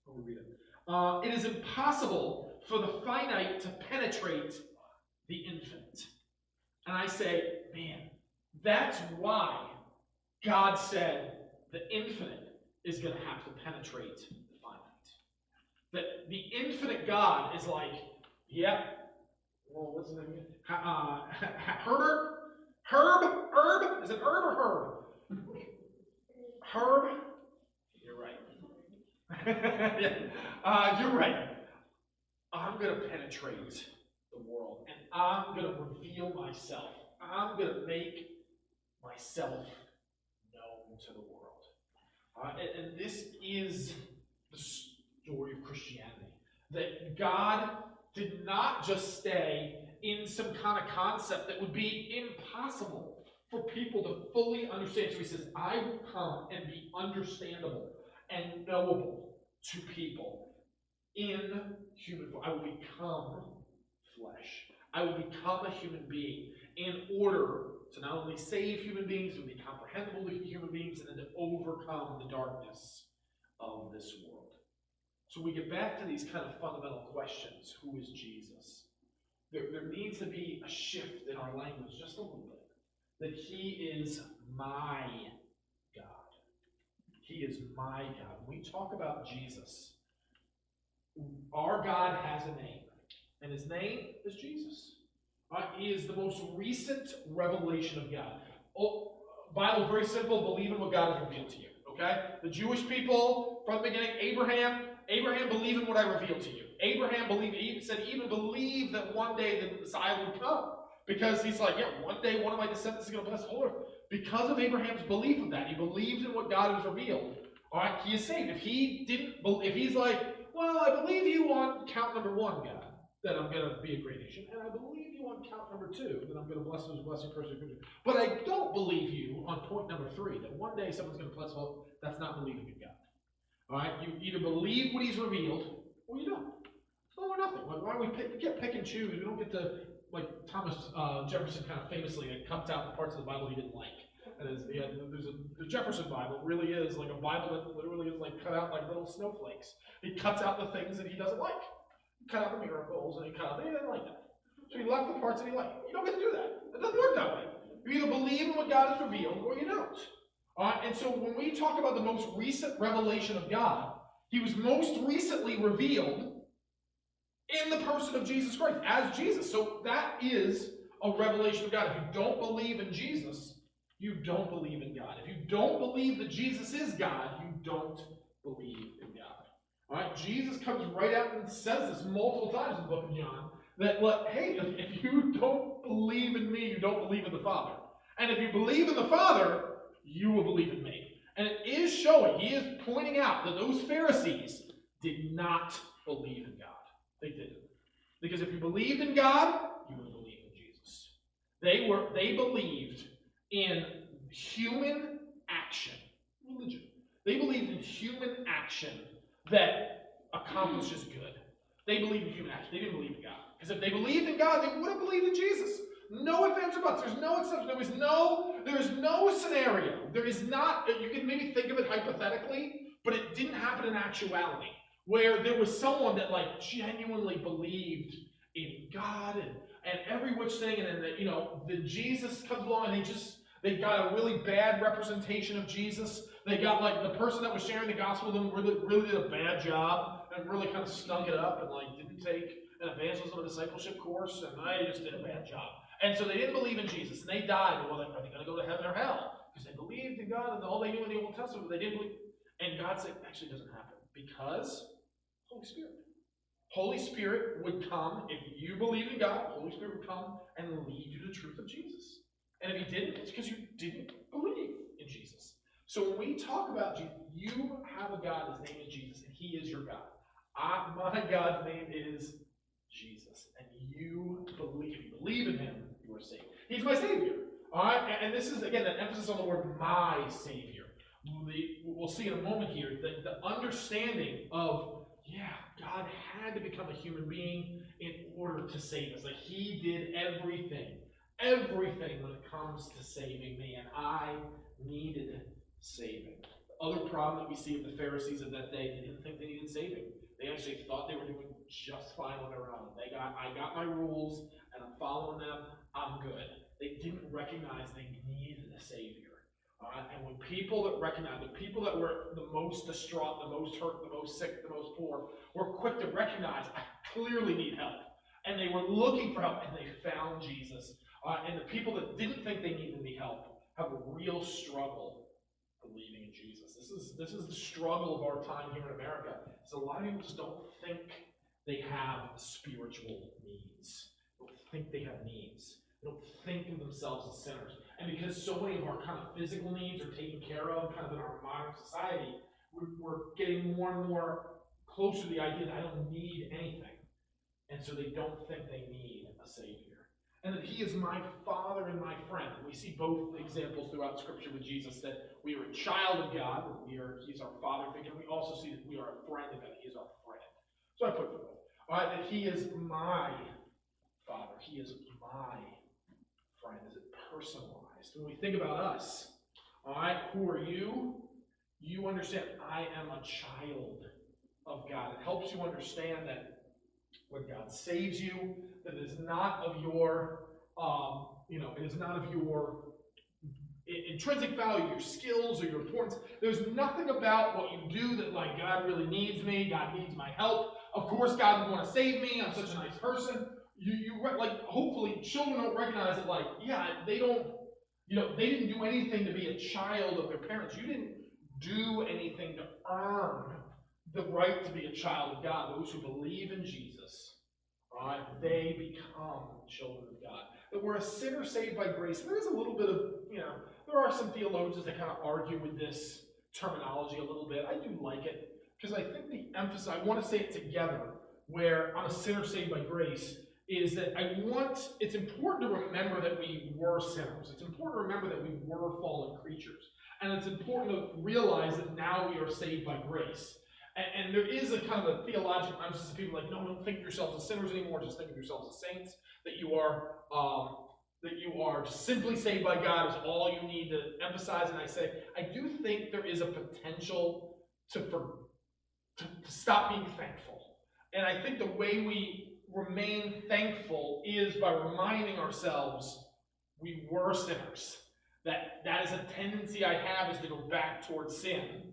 let me read it. It is impossible for the finite to penetrate the infinite. And I say, man, that's why God said the infinite is going to have to penetrate the finite. That the infinite God is like, well, what's his name again? Herb? Is it Herb or Herb? Herb? You're right. Yeah. You're right. I'm going to penetrate the world, and I'm going to reveal myself. I'm going to make myself known to the world. And this is the story of Christianity. That God did not just stay in some kind of concept that would be impossible for people to fully understand. So he says, I will come and be understandable and knowable to people in human form. I will become flesh. I will become a human being in order to not only save human beings, but be comprehensible to human beings, and then to overcome the darkness of this world. So we get back to these kind of fundamental questions. Who is Jesus? There needs to be a shift in our language just a little bit. That he is my God. He is my God. When we talk about Jesus, our God has a name. And his name is Jesus. He is the most recent revelation of God. Bible, very simple. Believe in what God has revealed to you. Okay? The Jewish people, from the beginning, Abraham, believe in what I revealed to you. Abraham believed, he said, even believe that one day the Messiah would come. Because he's like, one day one of my descendants is going to bless the whole earth. Because of Abraham's belief of that, he believed in what God has revealed. All right, he is saved. If he's like, well, I believe you on count number one, God, that I'm going to be a great nation, and I believe you on count number two, that I'm going to bless those blessing person. But I don't believe you on point number three, that one day someone's going to bless. Well, that's not believing in God. All right, you either believe what he's revealed, or you don't. It's all or nothing. Like, why do we pick and choose? We don't get to, like Thomas Jefferson kind of famously cuts out the parts of the Bible he didn't like. The Jefferson Bible really is like a Bible that literally is like cut out like little snowflakes. He cuts out the things that he doesn't like. He cut out the miracles and he cut out he didn't like that. So he left the parts that he liked. You don't get to do that. It doesn't work that way. You either believe in what God has revealed or you don't. And so when we talk about the most recent revelation of God, he was most recently revealed in the person of Jesus Christ, as Jesus. So that is a revelation of God. If you don't believe in Jesus, you don't believe in God. If you don't believe that Jesus is God, you don't believe in God. All right, Jesus comes right out and says this multiple times in the book of John, that, hey, if you don't believe in me, you don't believe in the Father. And if you believe in the Father, you will believe in me. And it is showing, he is pointing out that those Pharisees did not believe in God. They didn't. Because if you believed in God, you would believe in Jesus. They believed in human action. Religion. They believed in human action that accomplishes good. They believed in human action. They didn't believe in God. Because if they believed in God, they would have believed in Jesus. No ifs, ands, or buts. There's no exception. There is no scenario. There is not, you can maybe think of it hypothetically, but it didn't happen in actuality, where there was someone that like genuinely believed in God and every which thing, and then the Jesus comes along and they got a really bad representation of Jesus. They got like the person that was sharing the gospel with them really did a bad job and really kind of stunk it up and like didn't take an evangelism and discipleship course, and they just did a bad job. And so they didn't believe in Jesus, and they died. Well, are they going to go to heaven or hell? Because they believed in God and all they knew in the Old Testament, but they didn't believe. And God said, actually, it doesn't happen because Holy Spirit. Holy Spirit would come, if you believe in God, Holy Spirit would come and lead you to the truth of Jesus. And if he didn't, it's because you didn't believe in Jesus. So when we talk about Jesus, you have a God, his name is Jesus, and he is your God. My God's name is Jesus. And if you believe in him, you are saved. He's my Savior. All right? And this is, again, an emphasis on the word my Savior. We'll see in a moment here that the understanding of, God had to become a human being in order to save us. Like, he did everything when it comes to saving me, and I needed saving. The other problem that we see of the Pharisees of that day, they didn't think they needed saving. They actually thought they were doing just fine on their own. I got my rules, and I'm following them, I'm good. They didn't recognize they needed a Savior. And when people that recognize, the people that were the most distraught, the most hurt, the most sick, the most poor, were quick to recognize, I clearly need help. And they were looking for help, and they found Jesus. And the people that didn't think they needed any help have a real struggle believing in Jesus. This is the struggle of our time here in America. So a lot of people just don't think they have spiritual needs. They don't think they have needs. They don't think of themselves as sinners. And because so many of our kind of physical needs are taken care of kind of in our modern society, we're getting more and more close to the idea that I don't need anything. And so they don't think they need a Savior. And that he is my Father and my friend. We see both examples throughout Scripture with Jesus, that we are a child of God, that he's our Father figure. We also see that we are a friend of God. He is our friend. So I put it both. That he is my Father. He is my friend. Is it personalized? When we think about us, all right, who are you? You understand I am a child of God. It helps you understand that when God saves you, that it is not of your, it is not of your intrinsic value, your skills or your importance. There's nothing about what you do that like God really needs me. God needs my help. Of course, God would want to save me. I'm such a nice person. You like hopefully children don't recognize it. Like they don't. They didn't do anything to be a child of their parents. You didn't do anything to earn the right to be a child of God. Those who believe in Jesus, all right, they become children of God. That we're a sinner saved by grace. And there's a little bit of, there are some theologians that kind of argue with this terminology a little bit. I do like it because I think the emphasis, I want to say it together, where I'm a sinner saved by grace, is that it's important to remember that we were sinners. It's important to remember that we were fallen creatures. And it's important to realize that now we are saved by grace. And there is a kind of a theological emphasis of people like, no, don't think of yourselves as sinners anymore, just think of yourselves as saints, that you are just simply saved by God is all you need to emphasize. And I do think there is a potential to stop being thankful. And I think the way we remain thankful is by reminding ourselves we were sinners. That is a tendency I have, is to go back towards sin.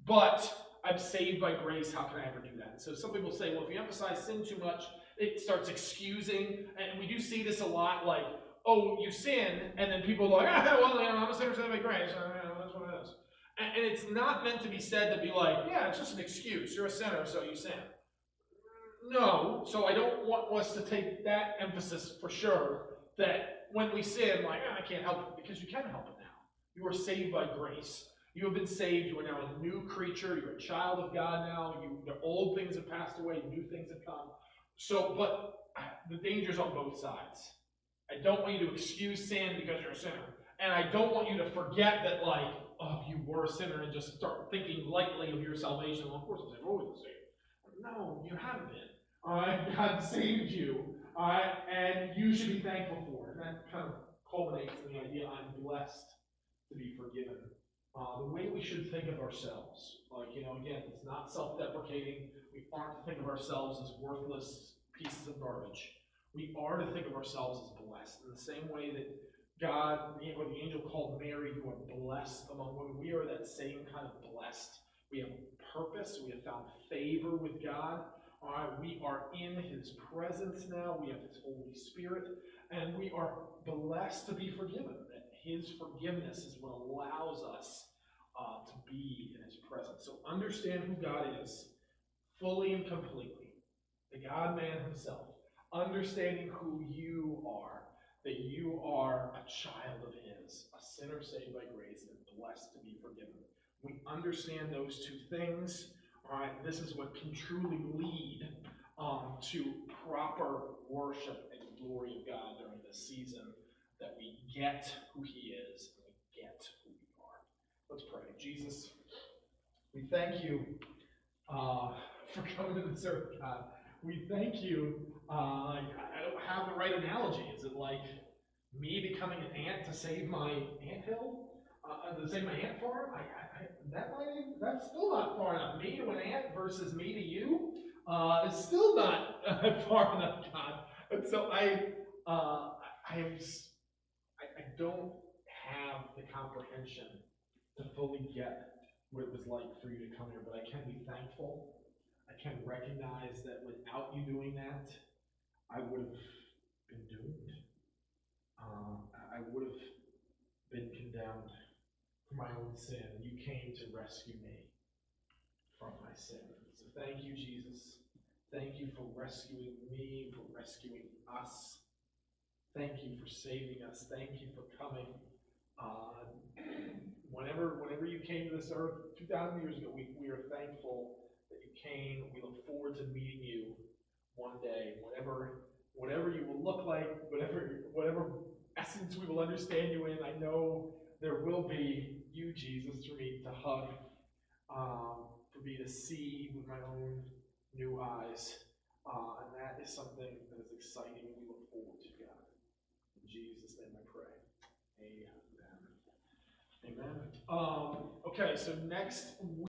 But I'm saved by grace, how can I ever do that? So some people say, well, if you emphasize sin too much, it starts excusing, and we do see this a lot, like, oh, you sin, and then people are like, I'm a sinner saved by grace, that's what it is. And it's not meant to be said to be like, it's just an excuse, you're a sinner, so you sin. No, so I don't want us to take that emphasis for sure, that when we sin, like, I can't help it, because you can help it now. You are saved by grace. You have been saved. You are now a new creature. You're a child of God now. The old things have passed away. New things have come. So, but the danger's on both sides. I don't want you to excuse sin because you're a sinner. And I don't want you to forget that, like, you were a sinner and just start thinking lightly of your salvation. Well, of course, I've always been saved. No, you haven't been. All right? God saved you. All right? And you should be thankful for it. And that kind of culminates in the idea I'm blessed to be forgiven the way we should think of ourselves. Like, again, it's not self-deprecating. We aren't to think of ourselves as worthless pieces of garbage. We are to think of ourselves as blessed. In the same way that God, or the angel called Mary, you are blessed among women, we are that same kind of blessed. We have purpose. We have found favor with God. All right, we are in his presence now. We have his Holy Spirit. And we are blessed to be forgiven. That his forgiveness is what allows us to be in his presence. So understand who God is fully and completely. The God-man himself. Understanding who you are. That you are a child of his. A sinner saved by grace and blessed to be forgiven. We understand those two things. All right, this is what can truly lead to proper worship and glory of God during this season, that we get who he is and we get who we are. Let's pray. Jesus, we thank you for coming to this earth, God. We thank you. I don't have the right analogy. Is it like me becoming an ant to save my anthill? To save my ant farm? That's still not far enough. Me to an ant versus me to you is still not far enough, God. And so I don't have the comprehension to fully get what it was like for you to come here, but I can be thankful. I can recognize that without you doing that, I would have been doomed. I would have been condemned for my own sin. You came to rescue me from my sin. So thank you, Jesus. Thank you for rescuing me, for rescuing us. Thank you for saving us. Thank you for coming. Whenever you came to this earth 2,000 years ago, we are thankful that you came. We look forward to meeting you one day. Whatever you will look like, whatever essence we will understand you in, I know there will be you, Jesus, for me to hug, for me to see with my own new eyes. And that is something that is exciting and we look forward to, God. In Jesus' name I pray. Amen. Amen. Okay, so next week.